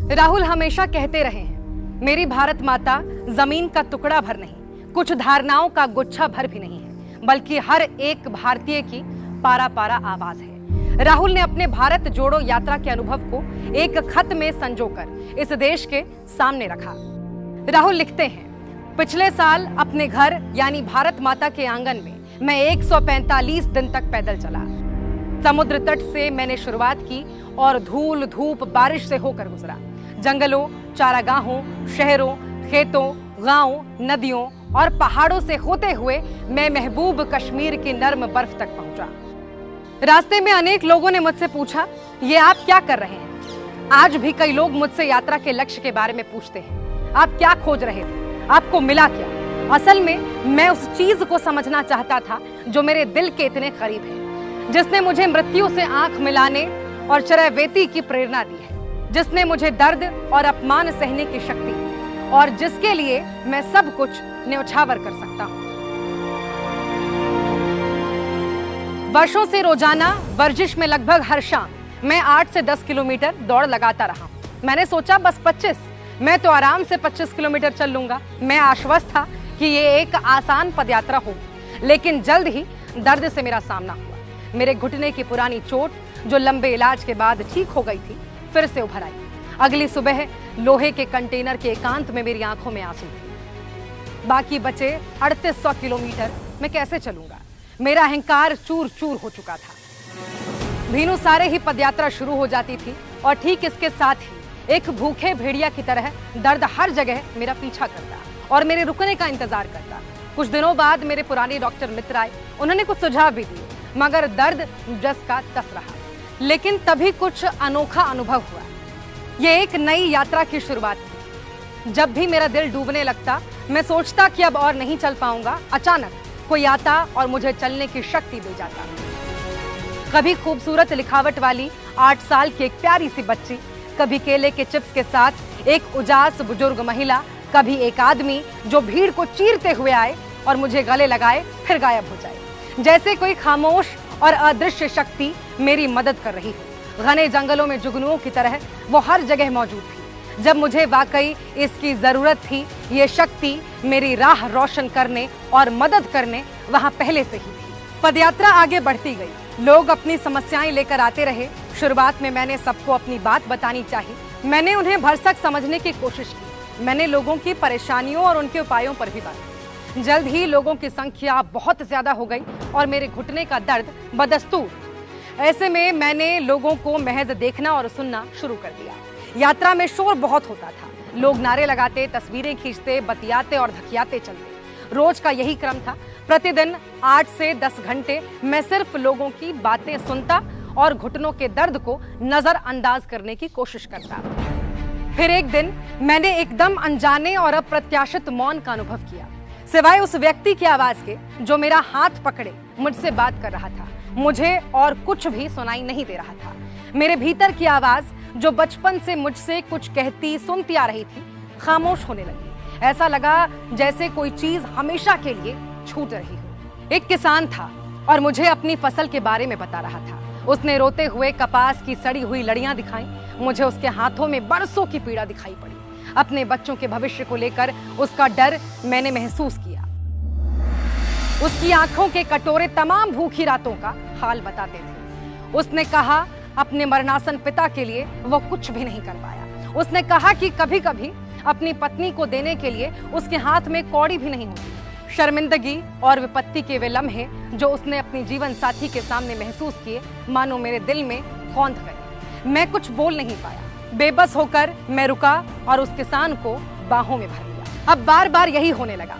राहुल हमेशा कहते रहे हैं, मेरी भारत माता जमीन का टुकड़ा भर नहीं, कुछ धारणाओं का गुच्छा भर भी नहीं है, बल्कि हर एक भारतीय की पारा पारा आवाज है। राहुल ने अपने भारत जोड़ो यात्रा के अनुभव को एक खत में संजोकर इस देश के सामने रखा। राहुल लिखते हैं, पिछले साल अपने घर यानी भारत माता के आंगन में मैं 145 दिन तक पैदल चला। समुद्र तट से मैंने शुरुआत की और धूल धूप बारिश से होकर गुजरा। जंगलों, चारागाहों, शहरों, खेतों, गांवों, नदियों और पहाड़ों से होते हुए मैं महबूब कश्मीर की नर्म बर्फ तक पहुंचा। रास्ते में अनेक लोगों ने मुझसे पूछा, ये आप क्या कर रहे हैं? आज भी कई लोग मुझसे यात्रा के लक्ष्य के बारे में पूछते हैं, आप क्या खोज रहे थे? आपको मिला क्या? असल में मैं उस चीज को समझना चाहता था जो मेरे दिल के इतने करीब है, जिसने मुझे मृत्यु से आंख मिलाने और चरैवेती की प्रेरणा दी है, जिसने मुझे दर्द और अपमान सहने की शक्ति दी और जिसके लिए मैं सब कुछ न्यौछावर कर सकता हूं। वर्षों से रोजाना वर्जिश में लगभग हर शाम मैं 8 से 10 किलोमीटर दौड़ लगाता रहा। मैंने सोचा बस 25, मैं तो आराम से 25 किलोमीटर चल लूंगा। मैं आश्वस्त था कि ये एक आसान पदयात्रा होगी, लेकिन जल्द ही दर्द से मेरा सामना हुआ। मेरे घुटने की पुरानी चोट जो लंबे इलाज के बाद ठीक हो गई थी, फिर से उभर आई। अगली सुबह लोहे के कंटेनर के एकांत में मेरी आंखों में आंसू थे। बाकी बचे 3800 किलोमीटर मैं कैसे चलूंगा? मेरा अहंकार चूर चूर हो चुका था। भीनु सारे ही पदयात्रा शुरू हो जाती थी और ठीक इसके साथ ही एक भूखे भेड़िया की तरह दर्द हर जगह मेरा पीछा करता और मेरे रुकने का इंतजार करता। कुछ दिनों बाद मेरे पुराने डॉक्टर मित्र आए, उन्होंने कुछ सुझाव भी दिए, मगर दर्द जस का तस रहा। लेकिन तभी कुछ अनोखा अनुभव हुआ। यह एक नई यात्रा की शुरुआत थी। जब भी मेरा दिल डूबने लगता, मैं सोचता कि अब और नहीं चल पाऊंगा, अचानक कोई आता और मुझे चलने की शक्ति दे जाता। कभी खूबसूरत लिखावट वाली 8 साल की एक प्यारी सी बच्ची, कभी केले के चिप्स के साथ एक उजास बुजुर्ग महिला, कभी एक आदमी जो भीड़ को चीरते हुए आए और मुझे गले लगाए फिर गायब हो जाए, जैसे कोई खामोश और अदृश्य शक्ति मेरी मदद कर रही हो। घने जंगलों में जुगनुओं की तरह वो हर जगह मौजूद थी। जब मुझे वाकई इसकी जरूरत थी, ये शक्ति मेरी राह रोशन करने और मदद करने वहां पहले से ही थी। पदयात्रा आगे बढ़ती गई। लोग अपनी समस्याएं लेकर आते रहे। शुरुआत में मैंने सबको अपनी बात बतानी चाहिए। मैंने उन्हें भरसक समझने की कोशिश की। मैंने लोगों की परेशानियों और उनके उपायों पर भी बात की। जल्द ही लोगों की संख्या बहुत ज्यादा हो गई और मेरे घुटने का दर्द बदस्तूर। ऐसे में मैंने लोगों को महज देखना और सुनना शुरू कर दिया। यात्रा में शोर बहुत होता था। लोग नारे लगाते, तस्वीरें खींचते, बतियाते और धकियाते चलते। रोज का यही क्रम था। प्रतिदिन 8 से 10 घंटे मैं सिर्फ लोगों की बातें सुनता और घुटनों के दर्द को नजरअंदाज करने की कोशिश करता। फिर एक दिन मैंने एकदम अनजाने और अप्रत्याशित मौन का अनुभव किया। सिवाय उस व्यक्ति की आवाज के जो मेरा हाथ पकड़े मुझसे बात कर रहा था, मुझे और कुछ भी सुनाई नहीं दे रहा था। मेरे भीतर की आवाज जो बचपन से मुझसे कुछ कहती सुनती आ रही थी, खामोश होने लगी। ऐसा लगा जैसे कोई चीज हमेशा के लिए छूट रही हो। एक किसान था और मुझे अपनी फसल के बारे में बता रहा था। उसने रोते हुए कपास की सड़ी हुई लड़ियां दिखाई। मुझे उसके हाथों में बरसों की पीड़ा दिखाई पड़ी। अपने बच्चों के भविष्य को लेकर उसका डर मैंने महसूस किया। उसकी आंखों के कटोरे तमाम भूखी रातों का हाल बताते थे। उसने कहा अपने मरणासन पिता के लिए वो कुछ भी नहीं कर पाया। उसने कहा कि कभी कभी अपनी पत्नी को देने के लिए उसके हाथ में कौड़ी भी नहीं होती। शर्मिंदगी और विपत्ति के वे लम्हे जो उसने अपनी जीवन साथी के सामने महसूस किए, मानो मेरे दिल में खौंध गए। मैं कुछ बोल नहीं पाया। बेबस होकर मैं रुका और उस किसान को बाहों में भर लिया। अब बार बार यही होने लगा।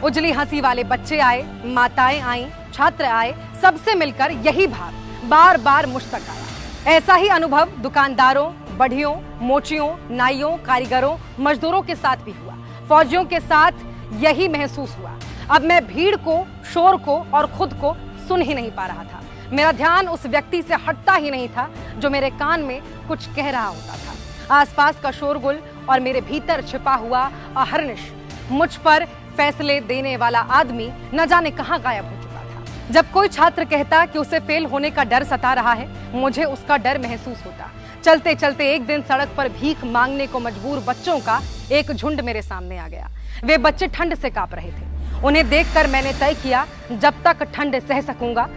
उजली हंसी वाले बच्चे आए, माताएं आईं, छात्र आए, सबसे मिलकर यही भाव बार बार मुझ तक आया। ऐसा ही अनुभव दुकानदारों, बढ़ियों, मोचियों, नाइयों, कारीगरों, मजदूरों के साथ भी हुआ। फौजियों के साथ यही महसूस हुआ। अब मैं भीड़ को, शोर को और खुद को सुन ही नहीं पा रहा था। मेरा ध्यान उस व्यक्ति से हटता ही नहीं था जो मेरे कान में कुछ कह रहा होता था। आसपास का शोरगुल और मेरे भीतर छिपा हुआ अहर्निश, मुझ पर फैसले देने वाला आदमी न जाने कहां गायब हो चुका था। जब कोई छात्र कहता कि उसे फेल होने का डर सता रहा है, मुझे उसका डर महसूस होता। चलते चलते एक दिन सड़क पर भीख मांगने को मजबूर बच्चों का एक झुंड मेरे सामने आ गया। वे बच्चे ठंड से कांप रहे थे। उन्हें देखकर मैंने तय किया, जब तक ठंड सह सकूंगा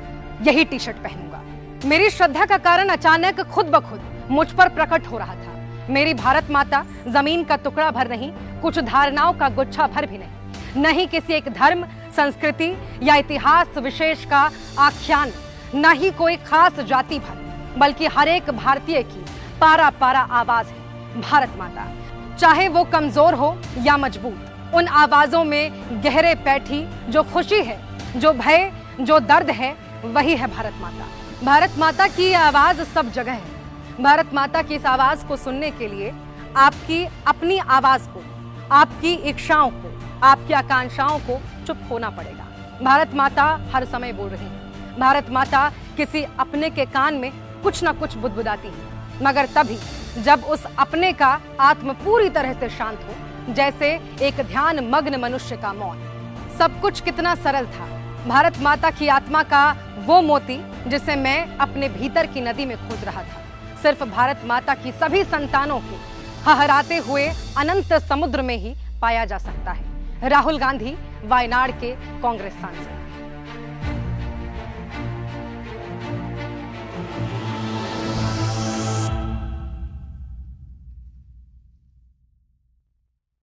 यही टी शर्ट पहनूंगा। मेरी श्रद्धा का कारण अचानक खुद ब खुद मुझ पर प्रकट हो रहा था। मेरी भारत माता जमीन का टुकड़ा भर नहीं, कुछ धारणाओं का गुच्छा भर भी नहीं किसी एक धर्म, संस्कृति या इतिहास विशेष का आख्यान, न ही कोई खास जाति भर, बल्कि हर एक भारतीय की पारा पारा आवाज है भारत माता। चाहे वो कमजोर हो या मजबूत, उन आवाजों में गहरे बैठी जो खुशी है, जो भय, जो दर्द है, वही है भारत माता। भारत माता की आवाज सब जगह है। भारत माता की इस आवाज को सुनने के लिए आपकी अपनी आवाज को, आपकी इच्छाओं को, आपकी आकांक्षाओं को चुप होना पड़ेगा। भारत माता हर समय बोल रही है। भारत माता किसी अपने के कान में कुछ ना कुछ बुदबुदाती है, मगर तभी जब उस अपने का आत्म पूरी तरह से शांत हो, जैसे एक ध्यान मग्न मनुष्य का मौन। सब कुछ कितना सरल था। भारत माता की आत्मा का वो मोती जिसे मैं अपने भीतर की नदी में खोज रहा था, सिर्फ भारत माता की सभी संतानों के हहराते हुए अनंत समुद्र में ही पाया जा सकता है। राहुल गांधी, वायनाड के कांग्रेस सांसद।